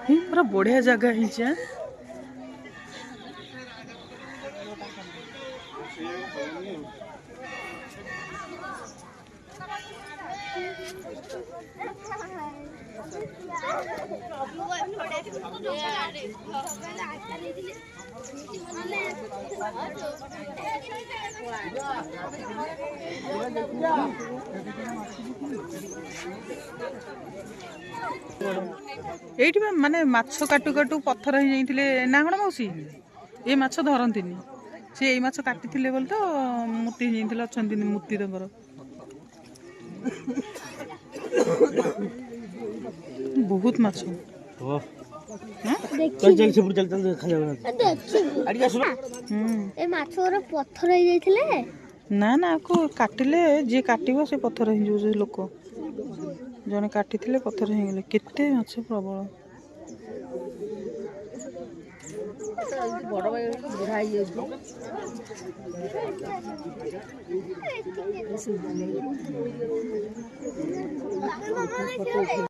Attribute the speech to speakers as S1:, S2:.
S1: पूरा बढ़िया जगह ही ये माने माछ काटू काटू पत्थर ही जाइए ना कौन मौसी ये माछ धरती से यही माछ काटी बोल तो मूर्ति जाइए अच्छा मूर्ति तंकर बहुत माछ ना ना को काटिले जी काटो से पत्थर हो लोक जने काटी पत्थर हो गले केते माछ प्रबल बड़ भाई बुढ़ा